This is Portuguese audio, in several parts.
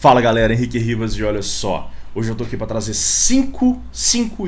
Fala galera, Henrique Ribas e olha só, hoje eu tô aqui para trazer 5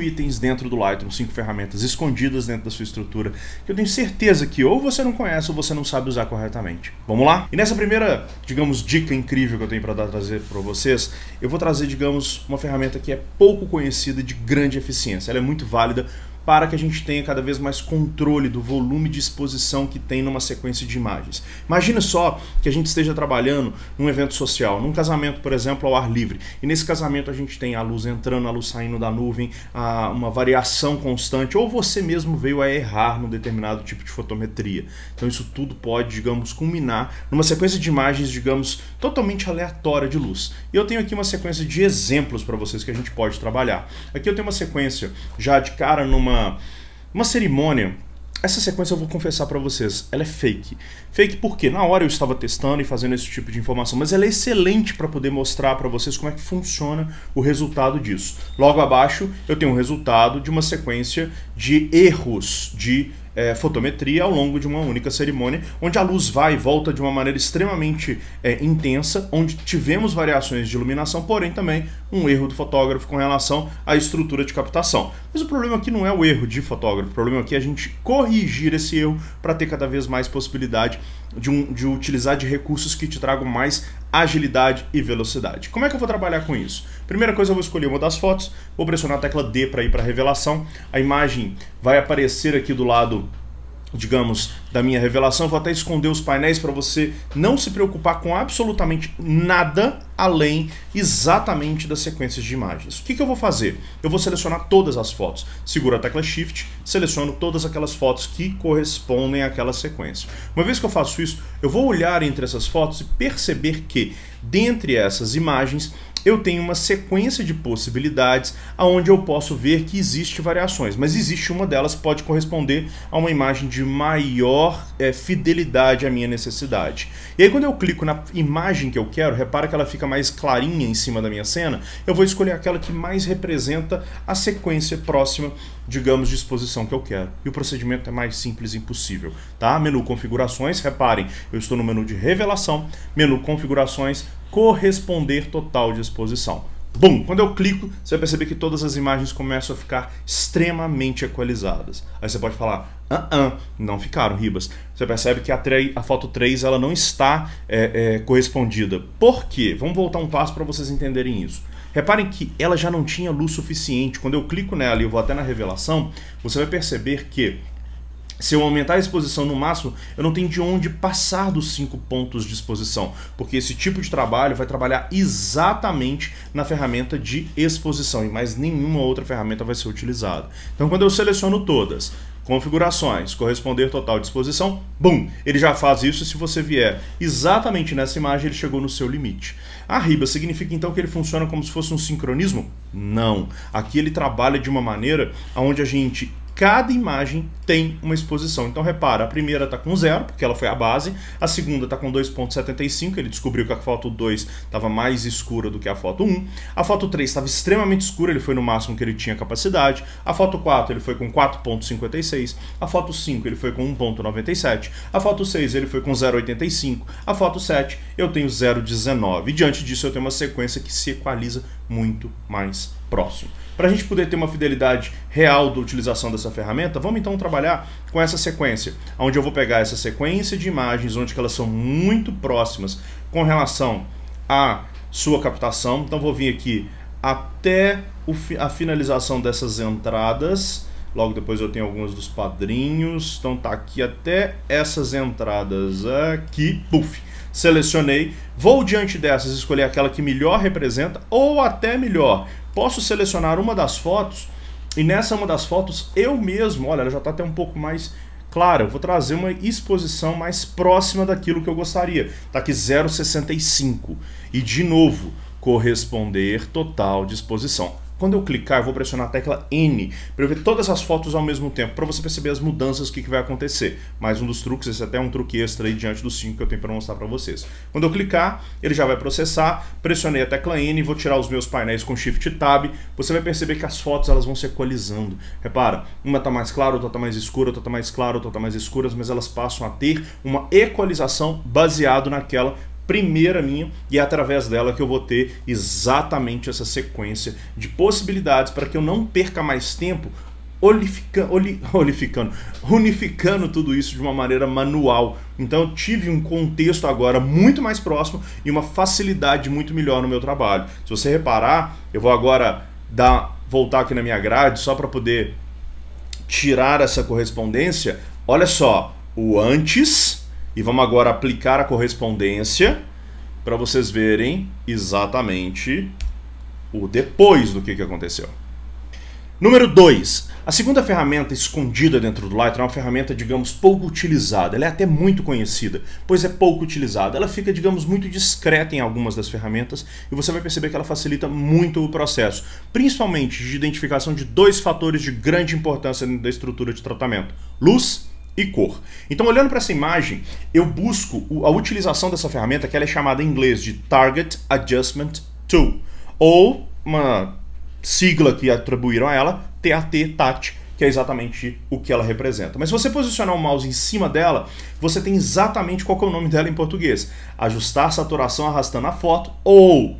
itens dentro do Lightroom, 5 ferramentas escondidas dentro da sua estrutura, que eu tenho certeza que ou você não conhece ou você não sabe usar corretamente. Vamos lá? E nessa primeira, digamos, dica incrível que eu tenho para trazer para vocês, eu vou trazer, digamos, uma ferramenta que é pouco conhecida e de grande eficiência. Ela é muito válida para que a gente tenha cada vez mais controle do volume de exposição que tem numa sequência de imagens. Imagina só que a gente esteja trabalhando num evento social, num casamento, por exemplo, ao ar livre, e nesse casamento a gente tem a luz entrando, a luz saindo da nuvem, uma variação constante, ou você mesmo veio a errar num determinado tipo de fotometria. Então isso tudo pode, digamos, culminar numa sequência de imagens, digamos, totalmente aleatória de luz. E eu tenho aqui uma sequência de exemplos para vocês que a gente pode trabalhar. Aqui eu tenho uma sequência já de cara numa cerimônia. Essa sequência eu vou confessar para vocês, ela é fake. Fake porque na hora eu estava testando e fazendo esse tipo de informação, mas ela é excelente para poder mostrar para vocês como é que funciona o resultado disso. Logo abaixo eu tenho um resultado de uma sequência de erros de fotometria ao longo de uma única cerimônia, onde a luz vai e volta de uma maneira extremamente intensa, onde tivemos variações de iluminação, porém também um erro do fotógrafo com relação à estrutura de captação. Mas o problema aqui não é o erro de fotógrafo, o problema aqui é a gente corrigir esse erro para ter cada vez mais possibilidade de utilizar de recursos que te tragam mais agilidade e velocidade. Como é que eu vou trabalhar com isso? Primeira coisa, eu vou escolher uma das fotos, vou pressionar a tecla D para ir para a revelação, a imagem vai aparecer aqui do lado, digamos, da minha revelação. Eu vou até esconder os painéis para você não se preocupar com absolutamente nada além exatamente das sequências de imagens. O que eu vou fazer? Eu vou selecionar todas as fotos. Seguro a tecla Shift, seleciono todas aquelas fotos que correspondem àquela sequência. Uma vez que eu faço isso, eu vou olhar entre essas fotos e perceber que, dentre essas imagens, eu tenho uma sequência de possibilidades onde eu posso ver que existe variações, mas existe uma delas que pode corresponder a uma imagem de maior fidelidade à minha necessidade. E aí quando eu clico na imagem que eu quero, repara que ela fica mais clarinha em cima da minha cena, eu vou escolher aquela que mais representa a sequência próxima, digamos, de exposição que eu quero. E o procedimento é mais simples impossível, tá? Menu configurações, reparem, eu estou no menu de revelação, menu configurações, corresponder total de exposição. Bum! Quando eu clico, você vai perceber que todas as imagens começam a ficar extremamente equalizadas. Aí você pode falar, não ficaram, Ribas. Você percebe que a foto 3 ela não está correspondida. Por quê? Vamos voltar um passo para vocês entenderem isso. Reparem que ela já não tinha luz suficiente. Quando eu clico nela e eu vou até na revelação, você vai perceber que se eu aumentar a exposição no máximo, eu não tenho de onde passar dos 5 pontos de exposição, porque esse tipo de trabalho vai trabalhar exatamente na ferramenta de exposição e mais nenhuma outra ferramenta vai ser utilizada. Então quando eu seleciono todas, configurações, corresponder total de exposição, bum, ele já faz isso e se você vier exatamente nessa imagem, ele chegou no seu limite. A Ribas significa então que ele funciona como se fosse um sincronismo? Não. Aqui ele trabalha de uma maneira onde cada imagem tem uma exposição. Então repara, a primeira está com 0, porque ela foi a base, a segunda está com 2.75, ele descobriu que a foto 2 estava mais escura do que a foto 1, a foto 3 estava extremamente escura, ele foi no máximo que ele tinha capacidade, a foto 4 ele foi com 4.56, a foto 5 ele foi com 1.97, a foto 6 ele foi com 0.85, a foto 7 eu tenho 0.19, e diante disso eu tenho uma sequência que se equaliza muito mais próximo. Para a gente poder ter uma fidelidade real da utilização dessa ferramenta, vamos então trabalhar com essa sequência, onde eu vou pegar essa sequência de imagens, onde elas são muito próximas com relação à sua captação. Então vou vir aqui até a finalização dessas entradas, logo depois eu tenho alguns dos padrinhos, então tá aqui até essas entradas aqui, puf! Selecionei, vou diante dessas escolher aquela que melhor representa ou até melhor. Posso selecionar uma das fotos e nessa uma das fotos eu mesmo, olha, ela já está até um pouco mais clara, eu vou trazer uma exposição mais próxima daquilo que eu gostaria. Está aqui 0.65 e de novo, corresponder total de exposição. Quando eu clicar, eu vou pressionar a tecla N para eu ver todas as fotos ao mesmo tempo, para você perceber as mudanças, o que vai acontecer. Mais um dos truques, esse é até um truque extra aí diante dos 5 que eu tenho para mostrar para vocês. Quando eu clicar, ele já vai processar, pressionei a tecla N, vou tirar os meus painéis com Shift Tab, você vai perceber que as fotos elas vão se equalizando. Repara, uma está mais clara, outra está mais escura, outra está mais clara, outra está mais escura, mas elas passam a ter uma equalização baseado naquela primeira minha, e é através dela que eu vou ter exatamente essa sequência de possibilidades para que eu não perca mais tempo unificando tudo isso de uma maneira manual. Então eu tive um contexto agora muito mais próximo e uma facilidade muito melhor no meu trabalho. Se você reparar, eu vou agora voltar aqui na minha grade só para poder tirar essa correspondência. Olha só, o antes, e vamos agora aplicar a correspondência para vocês verem exatamente o depois do que aconteceu. Número 2. A segunda ferramenta escondida dentro do Lightroom é uma ferramenta, digamos, pouco utilizada. Ela é até muito conhecida, pois é pouco utilizada. Ela fica, digamos, muito discreta em algumas das ferramentas e você vai perceber que ela facilita muito o processo, principalmente de identificação de dois fatores de grande importância dentro da estrutura de tratamento: luz e cor. Então, olhando para essa imagem, eu busco a utilização dessa ferramenta, que ela é chamada em inglês de Target Adjustment Tool, ou uma sigla que atribuíram a ela, TAT, que é exatamente o que ela representa. Mas se você posicionar o mouse em cima dela, você tem exatamente qual que é o nome dela em português: ajustar saturação arrastando a foto, ou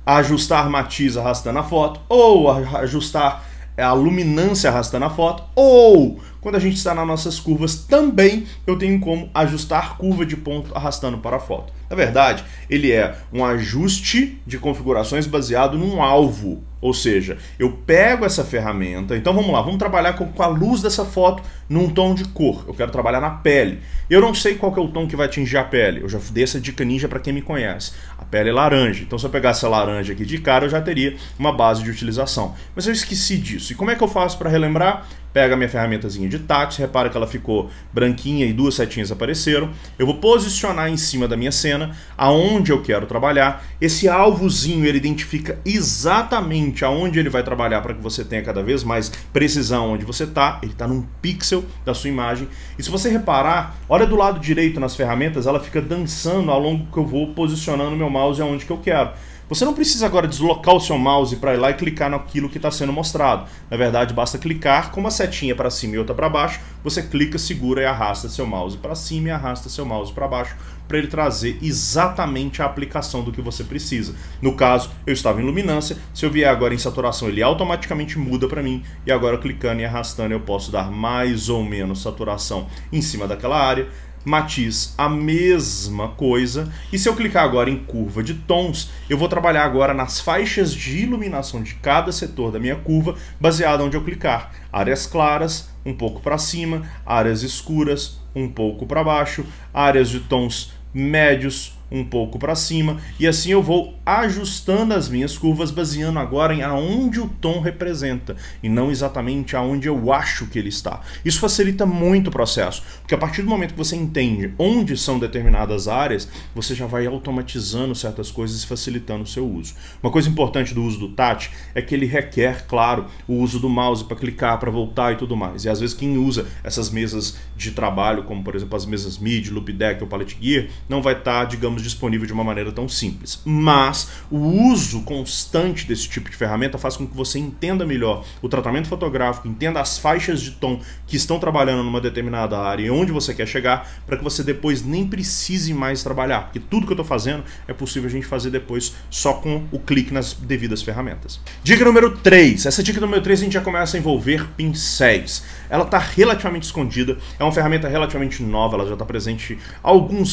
ajustar matiz arrastando a foto, ou ajustar a luminância arrastando a foto, ou quando a gente está nas nossas curvas também eu tenho como ajustar curva de ponto arrastando para a foto. Na verdade, ele é um ajuste de configurações baseado num alvo, ou seja, eu pego essa ferramenta, então vamos lá, vamos trabalhar com a luz dessa foto num tom de cor. Eu quero trabalhar na pele. Eu não sei qual que é o tom que vai atingir a pele. Eu já dei essa dica ninja para quem me conhece. A pele é laranja, então se eu pegasse a laranja aqui de cara, eu já teria uma base de utilização. Mas eu esqueci disso. E como é que eu faço para relembrar? Pega a minha ferramentazinha de TAT, repara que ela ficou branquinha e duas setinhas apareceram. Eu vou posicionar em cima da minha cena, aonde eu quero trabalhar. Esse alvozinho, ele identifica exatamente aonde ele vai trabalhar para que você tenha cada vez mais precisão onde você está. Ele está num pixel da sua imagem. E se você reparar, olha do lado direito nas ferramentas, ela fica dançando ao longo que eu vou posicionando meu mouse aonde que eu quero. Você não precisa agora deslocar o seu mouse para ir lá e clicar naquilo que está sendo mostrado. Na verdade, basta clicar com uma setinha para cima e outra para baixo. Você clica, segura e arrasta seu mouse para cima e arrasta seu mouse para baixo, para ele trazer exatamente a aplicação do que você precisa. No caso, eu estava em luminância. Se eu vier agora em saturação, ele automaticamente muda para mim. E agora, clicando e arrastando, eu posso dar mais ou menos saturação em cima daquela área. Matiz, a mesma coisa. E se eu clicar agora em curva de tons, eu vou trabalhar agora nas faixas de iluminação de cada setor da minha curva, baseado onde eu clicar. Áreas claras, um pouco para cima, áreas escuras, um pouco para baixo, áreas de tons médios, um pouco para cima, e assim eu vou ajustando as minhas curvas, baseando agora em aonde o tom representa e não exatamente aonde eu acho que ele está. Isso facilita muito o processo, porque a partir do momento que você entende onde são determinadas áreas, você já vai automatizando certas coisas e facilitando o seu uso. Uma coisa importante do uso do TAT é que ele requer, claro, o uso do mouse para clicar, para voltar e tudo mais. E às vezes quem usa essas mesas de trabalho, como por exemplo as mesas MIDI, Loop Deck ou Palette Gear, não vai estar, digamos, disponível de uma maneira tão simples. Mas o uso constante desse tipo de ferramenta faz com que você entenda melhor o tratamento fotográfico, entenda as faixas de tom que estão trabalhando numa determinada área e onde você quer chegar, para que você depois nem precise mais trabalhar, porque tudo que eu estou fazendo é possível a gente fazer depois só com o clique nas devidas ferramentas. Dica número 3. Essa dica número 3 a gente já começa a envolver pincéis. Ela está relativamente escondida, é uma ferramenta relativamente nova, ela já está presente há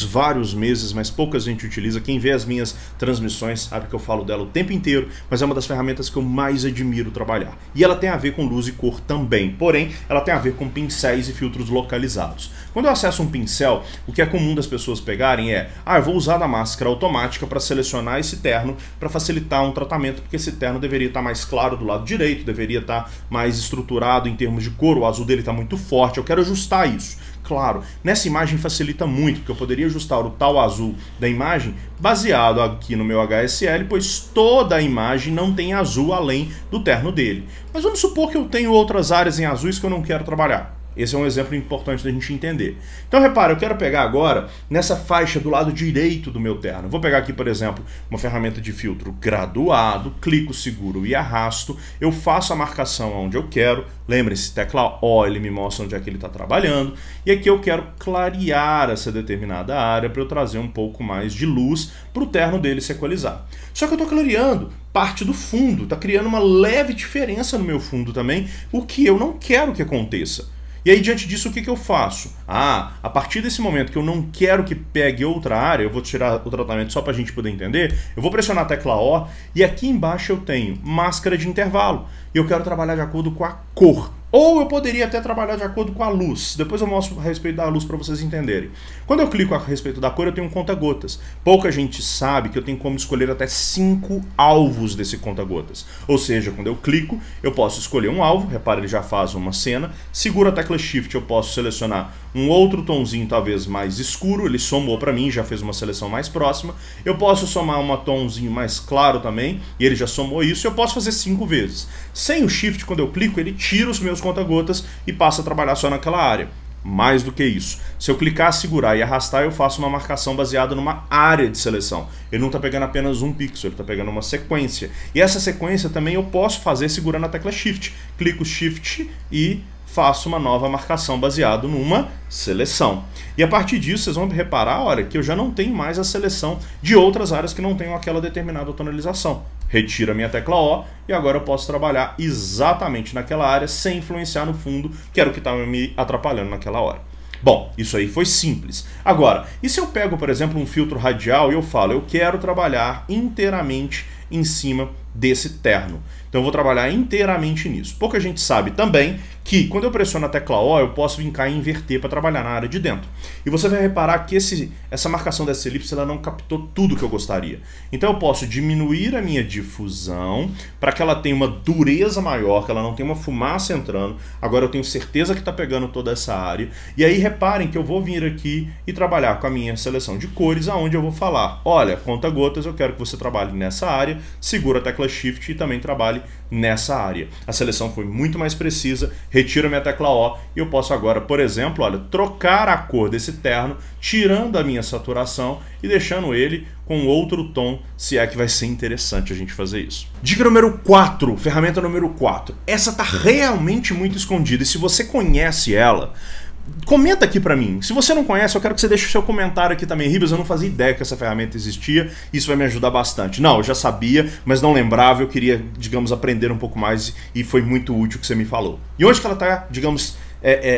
vários meses, mas pouca gente utiliza. Quem vê as minhas transmissões sabe que eu falo dela o tempo inteiro, mas é uma das ferramentas que eu mais admiro trabalhar. E ela tem a ver com luz e cor também, porém ela tem a ver com pincéis e filtros localizados. Quando eu acesso um pincel, o que é comum das pessoas pegarem é: eu vou usar a máscara automática para selecionar esse terno para facilitar um tratamento, porque esse terno deveria estar mais claro do lado direito, deveria estar mais estruturado em termos de cor, o azul dele está muito forte, eu quero ajustar isso. Claro, nessa imagem facilita muito, porque eu poderia ajustar o tal azul da imagem baseado aqui no meu HSL, pois toda a imagem não tem azul além do terno dele. Mas vamos supor que eu tenho outras áreas em azuis que eu não quero trabalhar. Esse é um exemplo importante da gente entender. Então repara, eu quero pegar agora nessa faixa do lado direito do meu terno. Vou pegar aqui, por exemplo, uma ferramenta de filtro graduado, clico, seguro e arrasto. Eu faço a marcação onde eu quero. Lembre-se, tecla O, ele me mostra onde é que ele está trabalhando. E aqui eu quero clarear essa determinada área para eu trazer um pouco mais de luz para o terno dele se equalizar. Só que eu estou clareando parte do fundo, está criando uma leve diferença no meu fundo também, o que eu não quero que aconteça. E aí, diante disso, o que eu faço? A partir desse momento que eu não quero que pegue outra área, eu vou tirar o tratamento só para a gente poder entender, eu vou pressionar a tecla O e aqui embaixo eu tenho máscara de intervalo. E eu quero trabalhar de acordo com a cor. Ou eu poderia até trabalhar de acordo com a luz. Depois eu mostro a respeito da luz para vocês entenderem. Quando eu clico a respeito da cor, eu tenho um conta-gotas. Pouca gente sabe que eu tenho como escolher até 5 alvos desse conta-gotas. Ou seja, quando eu clico, eu posso escolher um alvo. Repara, ele já faz uma cena. Seguro a tecla Shift, eu posso selecionar um outro tonzinho talvez mais escuro. Ele somou para mim, já fez uma seleção mais próxima. Eu posso somar um tonzinho mais claro também. E ele já somou isso. Eu posso fazer 5 vezes. Sem o Shift, quando eu clico, ele tira os meus conta-gotas e passa a trabalhar só naquela área. Mais do que isso, se eu clicar, segurar e arrastar, eu faço uma marcação baseada numa área de seleção. Ele não está pegando apenas um pixel, ele está pegando uma sequência. E essa sequência também eu posso fazer segurando a tecla Shift. Clico Shift e faço uma nova marcação baseada numa seleção. E a partir disso, vocês vão reparar, olha, que eu já não tenho mais a seleção de outras áreas que não tenham aquela determinada tonalização. Retiro a minha tecla O e agora eu posso trabalhar exatamente naquela área sem influenciar no fundo, que era o que estava me atrapalhando naquela hora. Bom, isso aí foi simples. Agora, e se eu pego, por exemplo, um filtro radial e eu falo, eu quero trabalhar inteiramente em cima desse terno. Então eu vou trabalhar inteiramente nisso. Pouca gente sabe também que quando eu pressiono a tecla O, eu posso vir cá e inverter para trabalhar na área de dentro. E você vai reparar que essa marcação dessa elipse ela não captou tudo que eu gostaria. Então eu posso diminuir a minha difusão para que ela tenha uma dureza maior, que ela não tenha uma fumaça entrando. Agora eu tenho certeza que está pegando toda essa área. E aí reparem que eu vou vir aqui e trabalhar com a minha seleção de cores, aonde eu vou falar, olha, conta-gotas, eu quero que você trabalhe nessa área, segura a tecla Shift e também trabalhe nessa área. A seleção foi muito mais precisa, retiro a minha tecla O e eu posso agora, por exemplo, olha, trocar a cor desse terno, tirando a minha saturação e deixando ele com outro tom, se é que vai ser interessante a gente fazer isso. Dica número 4, ferramenta número 4. Essa tá realmente muito escondida e se você conhece ela, comenta aqui pra mim. Se você não conhece, eu quero que você deixe o seu comentário aqui também. Ribas, eu não fazia ideia que essa ferramenta existia. Isso vai me ajudar bastante. Não, eu já sabia, mas não lembrava. Eu queria, digamos, aprender um pouco mais e foi muito útil o que você me falou. E onde que ela está, digamos,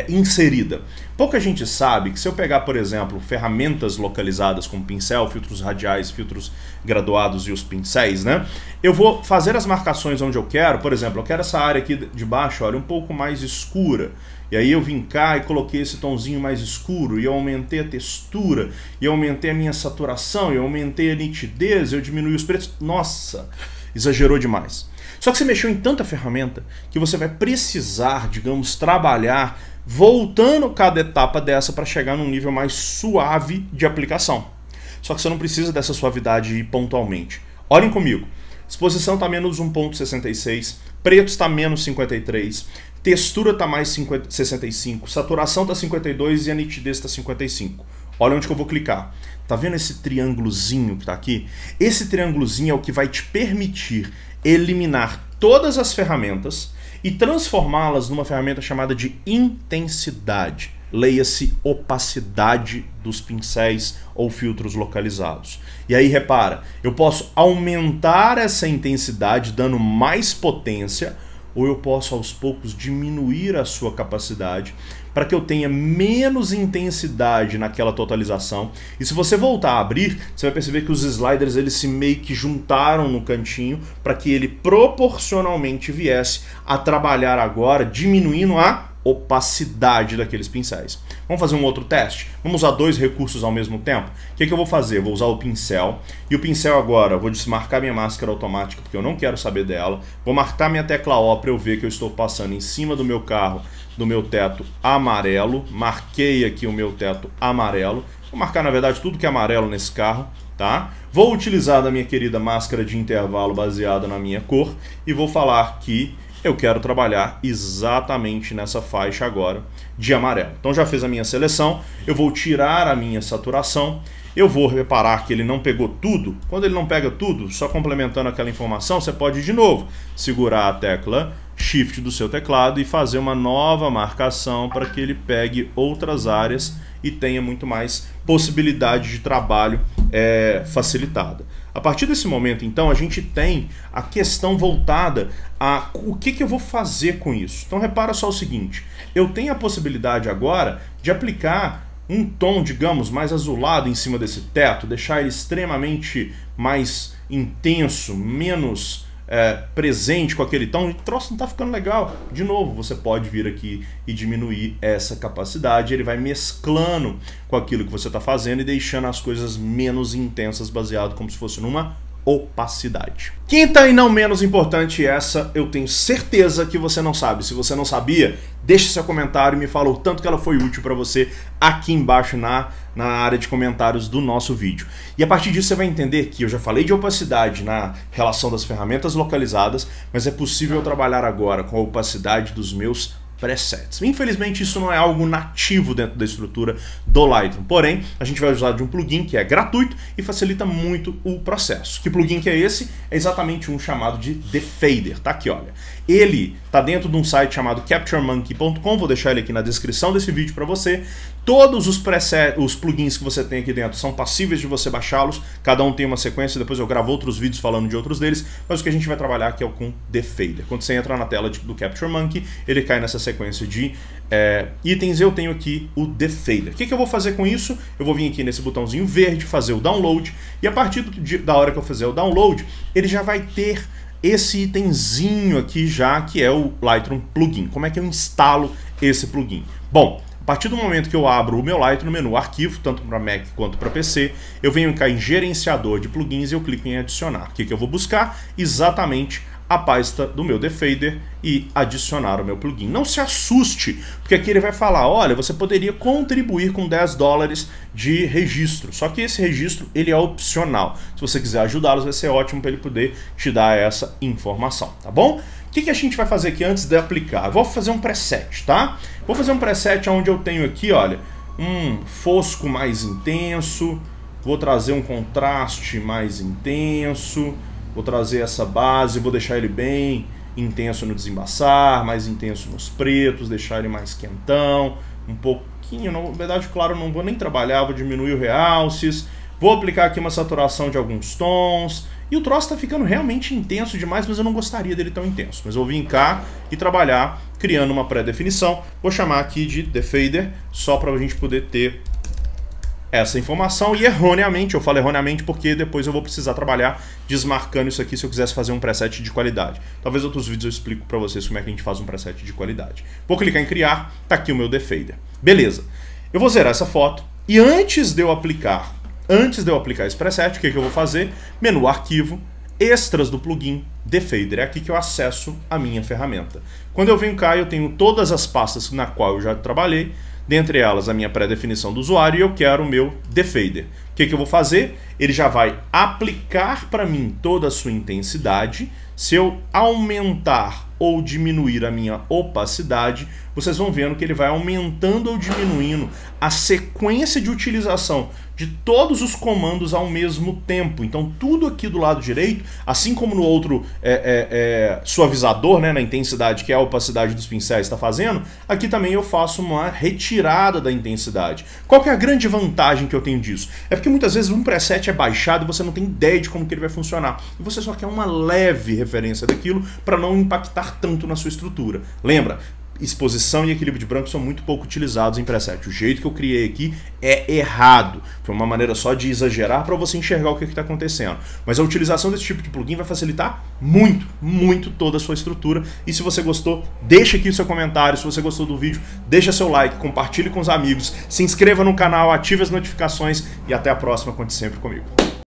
inserida? Pouca gente sabe que se eu pegar, por exemplo, ferramentas localizadas como pincel, filtros radiais, filtros graduados e os pincéis, né? Eu vou fazer as marcações onde eu quero. Por exemplo, eu quero essa área aqui de baixo, olha, um pouco mais escura. E aí eu vim cá e coloquei esse tomzinho mais escuro e eu aumentei a textura, e eu aumentei a minha saturação, eu aumentei a nitidez, eu diminui os pretos. Nossa, exagerou demais. Só que você mexeu em tanta ferramenta que você vai precisar, digamos, trabalhar voltando cada etapa dessa para chegar num nível mais suave de aplicação. Só que você não precisa dessa suavidade pontualmente. Olhem comigo. Exposição está menos 1,66, preto está menos 53, textura está mais 65, saturação está 52 e a nitidez está 55. Olha onde que eu vou clicar. Tá vendo esse triângulozinho que está aqui? Esse triângulozinho é o que vai te permitir eliminar todas as ferramentas e transformá-las numa ferramenta chamada de intensidade. Leia-se opacidade dos pincéis ou filtros localizados. E aí repara, eu posso aumentar essa intensidade dando mais potência, ou eu posso aos poucos diminuir a sua capacidade para que eu tenha menos intensidade naquela totalização. E se você voltar a abrir, você vai perceber que os sliders eles se meio que juntaram no cantinho para que ele proporcionalmente viesse a trabalhar agora, diminuindo a opacidade daqueles pincéis. Vamos fazer um outro teste? Vamos usar 2 recursos ao mesmo tempo? O que eu vou fazer? Eu vou usar o pincel, e o pincel agora, eu vou desmarcar minha máscara automática, porque eu não quero saber dela, vou marcar minha tecla O para eu ver que eu estou passando em cima do meu carro, do meu teto amarelo, marquei aqui o meu teto amarelo, vou marcar na verdade tudo que é amarelo nesse carro, tá? Vou utilizar da minha querida máscara de intervalo baseada na minha cor, e vou falar que eu quero trabalhar exatamente nessa faixa agora de amarelo. Então já fiz a minha seleção, eu vou tirar a minha saturação, eu vou reparar que ele não pegou tudo. Quando ele não pega tudo, só complementando aquela informação, você pode de novo segurar a tecla Shift do seu teclado e fazer uma nova marcação para que ele pegue outras áreas e tenha muito mais possibilidade de trabalho facilitada. A partir desse momento, então, a gente tem a questão voltada a o que eu vou fazer com isso. Então repara só o seguinte, eu tenho a possibilidade agora de aplicar um tom, digamos, mais azulado em cima desse teto, deixar ele extremamente mais intenso, menos presente com aquele tom. O troço não está ficando legal. De novo, você pode vir aqui e diminuir essa capacidade. Ele vai mesclando com aquilo que você está fazendo e deixando as coisas menos intensas, baseado como se fosse numa opacidade. Quinta e não menos importante, essa eu tenho certeza que você não sabe. Se você não sabia, deixe seu comentário e me fala o tanto que ela foi útil para você aqui embaixo na área de comentários do nosso vídeo. E a partir disso você vai entender que eu já falei de opacidade na relação das ferramentas localizadas, mas é possível trabalhar agora com a opacidade dos meus presets. Infelizmente isso não é algo nativo dentro da estrutura do Lightroom, porém a gente vai usar de um plugin que é gratuito e facilita muito o processo. Que plugin que é esse? É exatamente um chamado de The Fader, tá aqui, olha. Ele tá dentro de um site chamado CaptureMonkey.com, vou deixar ele aqui na descrição desse vídeo para você. Todos os plugins que você tem aqui dentro são passíveis de você baixá-los, cada um tem uma sequência, depois eu gravo outros vídeos falando de outros deles, mas o que a gente vai trabalhar aqui é o com The Fader. Quando você entra na tela do Capture Monkey, ele cai nessa sequência de itens, eu tenho aqui o The Fader. O que eu vou fazer com isso? Eu vou vir aqui nesse botãozinho verde, fazer o download, e a partir da hora que eu fizer o download, ele já vai ter esse itemzinho aqui já, que é o Lightroom Plugin. Como é que eu instalo esse plugin? Bom, a partir do momento que eu abro o meu Lightroom no menu Arquivo, tanto para Mac quanto para PC, eu venho cá em Gerenciador de Plugins e eu clico em Adicionar. O que eu vou buscar? Exatamente a pasta do meu The Fader e adicionar o meu plugin. Não se assuste, porque aqui ele vai falar, olha, você poderia contribuir com $10 de registro, só que esse registro ele é opcional. Se você quiser ajudá-los, vai ser ótimo para ele poder te dar essa informação, tá bom? O que a gente vai fazer aqui antes de aplicar? Eu vou fazer um preset, tá? Vou fazer um preset onde eu tenho aqui, olha, um fosco mais intenso, vou trazer um contraste mais intenso, vou trazer essa base, vou deixar ele bem intenso no desembaçar, mais intenso nos pretos, deixar ele mais quentão, um pouquinho, na verdade, claro, não vou nem trabalhar, vou diminuir o realces, vou aplicar aqui uma saturação de alguns tons, e o troço tá ficando realmente intenso demais, mas eu não gostaria dele tão intenso. Mas eu vou vir cá e trabalhar criando uma pré-definição, vou chamar aqui de The Fader, só para a gente poder ter essa informação, e erroneamente, eu falo erroneamente porque depois eu vou precisar trabalhar desmarcando isso aqui se eu quisesse fazer um preset de qualidade. Talvez outros vídeos eu explico para vocês como é que a gente faz um preset de qualidade. Vou clicar em criar, tá aqui o meu The Fader. Beleza, eu vou zerar essa foto e antes de eu aplicar esse preset, o que eu vou fazer? Menu Arquivo, Extras do plugin The Fader, é aqui que eu acesso a minha ferramenta. Quando eu venho cá, eu tenho todas as pastas na qual eu já trabalhei, dentre elas a minha pré-definição do usuário, e eu quero o meu The Fader. O que eu vou fazer? Ele já vai aplicar para mim toda a sua intensidade. Se eu aumentar ou diminuir a minha opacidade, vocês vão vendo que ele vai aumentando ou diminuindo a sequência de utilização de todos os comandos ao mesmo tempo. Então tudo aqui do lado direito, assim como no outro suavizador, né, na intensidade, que é a opacidade dos pincéis está fazendo, aqui também eu faço uma retirada da intensidade. Qual que é a grande vantagem que eu tenho disso? É porque muitas vezes um preset é baixado e você não tem ideia de como que ele vai funcionar. E você só quer uma leve referência daquilo para não impactar tanto na sua estrutura. Lembra? Exposição e equilíbrio de branco são muito pouco utilizados em preset. O jeito que eu criei aqui é errado. Foi uma maneira só de exagerar para você enxergar o que está acontecendo. Mas a utilização desse tipo de plugin vai facilitar muito, muito toda a sua estrutura. E se você gostou, deixa aqui o seu comentário. Se você gostou do vídeo, deixa seu like, compartilhe com os amigos, se inscreva no canal, ative as notificações e até a próxima. Conte sempre comigo.